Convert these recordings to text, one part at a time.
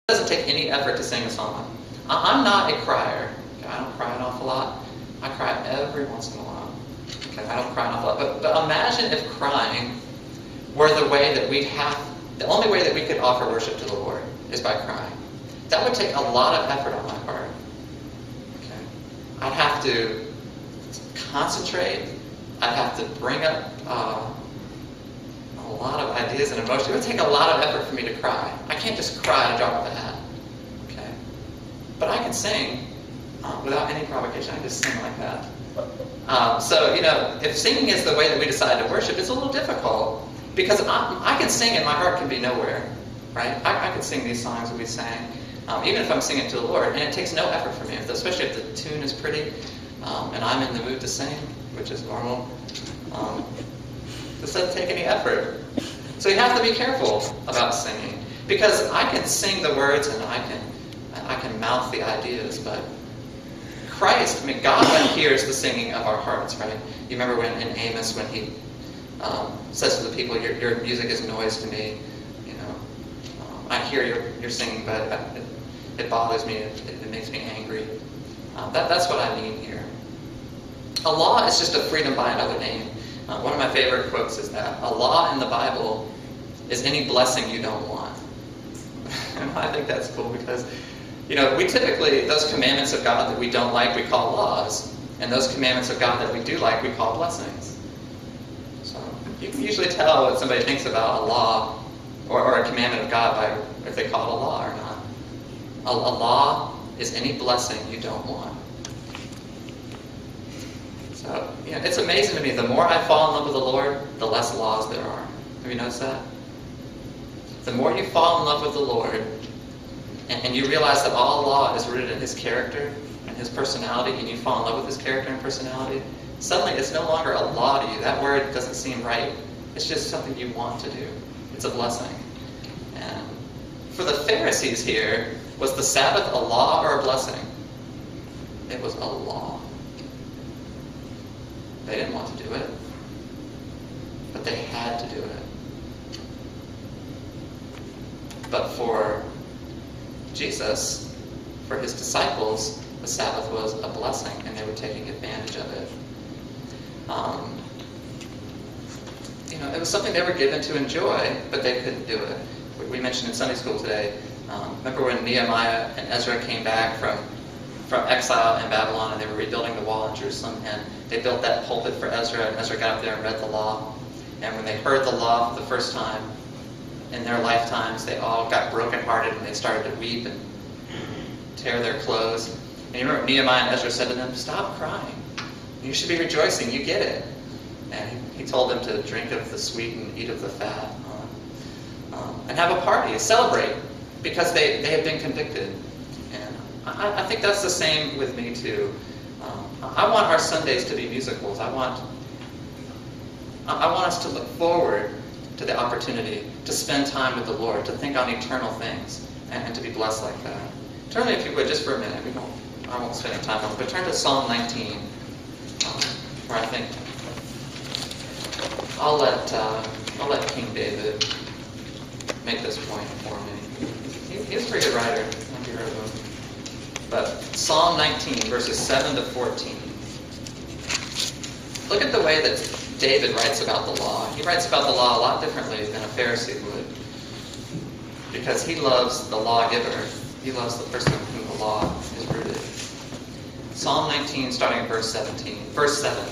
doesn't take any effort to sing a song. I'm not a crier. Okay, I don't cry an awful lot. I cry every once in a while. Okay, I don't cry an awful lot. But imagine if crying were the way that the only way that we could offer worship to the Lord is by crying. That would take a lot of effort on my part. Okay, I'd have to concentrate. I'd have to bring up a lot of ideas and emotions. It would take a lot of effort for me to cry. I can't just cry at a drop of a hat. Okay? But I can sing without any provocation. I can just sing like that. So, if singing is the way that we decide to worship, it's a little difficult. Because I can sing and my heart can be nowhere. Right? I could sing these songs that we sang, even if I'm singing to the Lord. And it takes no effort for me, especially if the tune is pretty and I'm in the mood to sing, which is normal. This doesn't take any effort. So you have to be careful about singing. Because I can sing the words and I can mouth the ideas, but Christ, God hears the singing of our hearts, right? You remember when in Amos, when he says to the people, your music is noise to me. I hear your singing, but it bothers me. It makes me angry. That's what I mean here. A law is just a freedom by another name. One of my favorite quotes is that a law in the Bible is any blessing you don't want. And I think that's cool because, we typically, those commandments of God that we don't like, we call laws. And those commandments of God that we do like, we call blessings. So you can usually tell what somebody thinks about a law or a commandment of God by if they call it a law or not. A law is any blessing you don't want. So, it's amazing to me. The more I fall in love with the Lord, the less laws there are. Have you noticed that? The more you fall in love with the Lord, and you realize that all law is rooted in His character and His personality, and you fall in love with His character and personality, suddenly it's no longer a law to you. That word doesn't seem right. It's just something you want to do. It's a blessing. And for the Pharisees here, was the Sabbath a law or a blessing? It was a law. They didn't want to do it, but they had to do it. But for Jesus, for His disciples, the Sabbath was a blessing, and they were taking advantage of it. It was something they were given to enjoy, but they couldn't do it. We mentioned in Sunday school today, remember when Nehemiah and Ezra came back from exile in Babylon, and they were rebuilding the wall in Jerusalem, and they built that pulpit for Ezra, and Ezra got up there and read the law. And when they heard the law for the first time in their lifetimes, they all got brokenhearted, and they started to weep and tear their clothes. And you remember Nehemiah and Ezra said to them, "Stop crying. You should be rejoicing. You get it." And he told them to drink of the sweet and eat of the fat, and have a party, celebrate, because they had been convicted. And I think that's the same with me too. I want our Sundays to be musicals. I want us to look forward to the opportunity to spend time with the Lord, to think on eternal things, and to be blessed like that. Turn me, if you would, just for a minute. I won't spend any time on it, but turn to Psalm 19, where I think I'll let King David make this point for me. He's a pretty good writer. I don't know if you heard of him. But Psalm 19, verses 7 to 14. Look at the way that David writes about the law. He writes about the law a lot differently than a Pharisee would. Because he loves the lawgiver. He loves the person in whom the law is rooted. Psalm 19, starting at verse 17. Verse 7.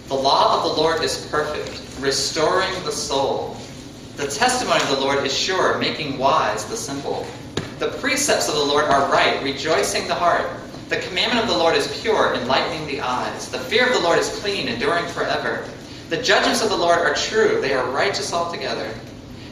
The law of the Lord is perfect, restoring the soul. The testimony of the Lord is sure, making wise the simple. The precepts of the Lord are right, rejoicing the heart. The commandment of the Lord is pure, enlightening the eyes. The fear of the Lord is clean, enduring forever. The judgments of the Lord are true, they are righteous altogether.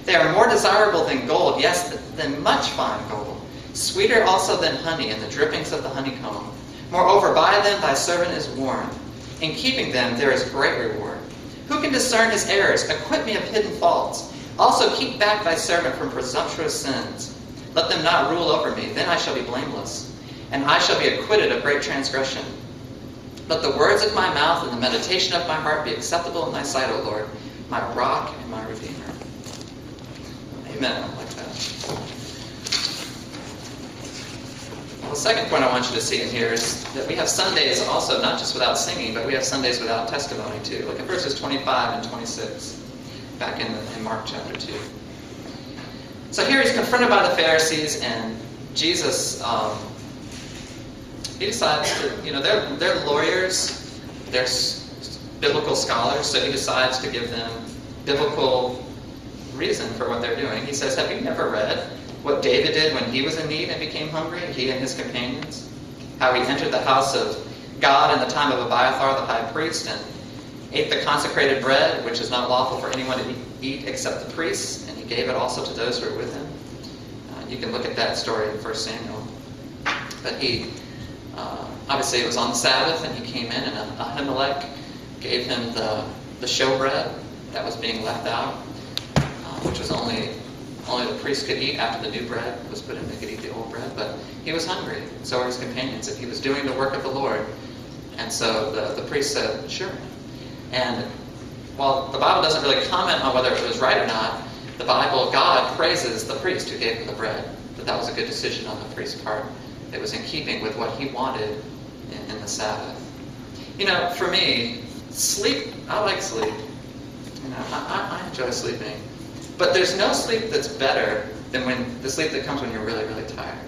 They are more desirable than gold, yes, than much fine gold. Sweeter also than honey and the drippings of the honeycomb. Moreover, by them thy servant is warned. In keeping them there is great reward. Who can discern his errors? Acquit me of hidden faults. Also keep back thy servant from presumptuous sins. Let them not rule over me, then I shall be blameless, and I shall be acquitted of great transgression. Let the words of my mouth and the meditation of my heart be acceptable in thy sight, O Lord, my rock and my redeemer. Amen. I like that. second point I want you to see in here is that we have Sundays also, not just without singing, but we have Sundays without testimony too. Look at verses 25 and 26, back in Mark chapter 2. So here he's confronted by the Pharisees, and Jesus, he decides to, they're lawyers, they're biblical scholars, so he decides to give them biblical reason for what they're doing. He says, have you never read what David did when he was in need and became hungry, he and his companions? How he entered the house of God in the time of Abiathar the high priest and ate the consecrated bread, which is not lawful for anyone to eat except the priests, and he gave it also to those who were with him. You can look at that story in 1 Samuel. But he, obviously it was on the Sabbath, and he came in, and Ahimelech gave him the showbread that was being left out, which was only the priest could eat after the new bread was put in. They could eat the old bread, but he was hungry, and so were his companions, and he was doing the work of the Lord. And so the priest said, sure. And while the Bible doesn't really comment on whether it was right or not, the Bible, God praises the priest who gave him the bread, that was a good decision on the priest's part. It was in keeping with what he wanted in the Sabbath. For me, sleep, I like sleep. I enjoy sleeping. But there's no sleep that's better than when the sleep that comes when you're really, really tired.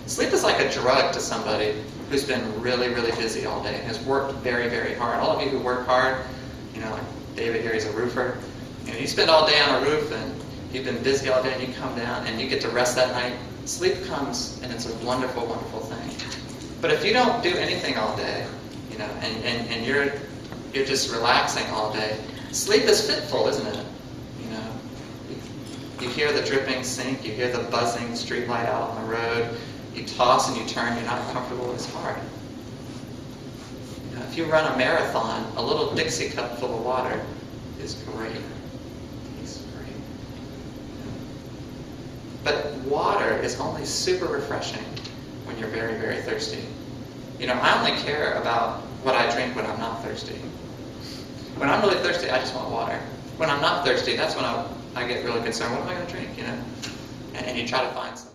Sleep is like a drug to somebody who's been really, really busy all day and has worked very, very hard. All of you who work hard, like David here, he's a roofer. You spend all day on a roof and you've been busy all day and you come down and you get to rest that night. Sleep comes and it's a wonderful, wonderful thing. But if you don't do anything all day, and you're just relaxing all day, sleep is fitful, isn't it? You hear the dripping sink, you hear the buzzing street light out on the road, you toss and you turn, you're not comfortable, it's hard. If you run a marathon, a little Dixie cup full of water is great. It's great. But water is only super refreshing when you're very, very thirsty. I only care about what I drink when I'm not thirsty. When I'm really thirsty, I just want water. When I'm not thirsty, that's when I get really concerned. What am I going to drink? And you try to find something.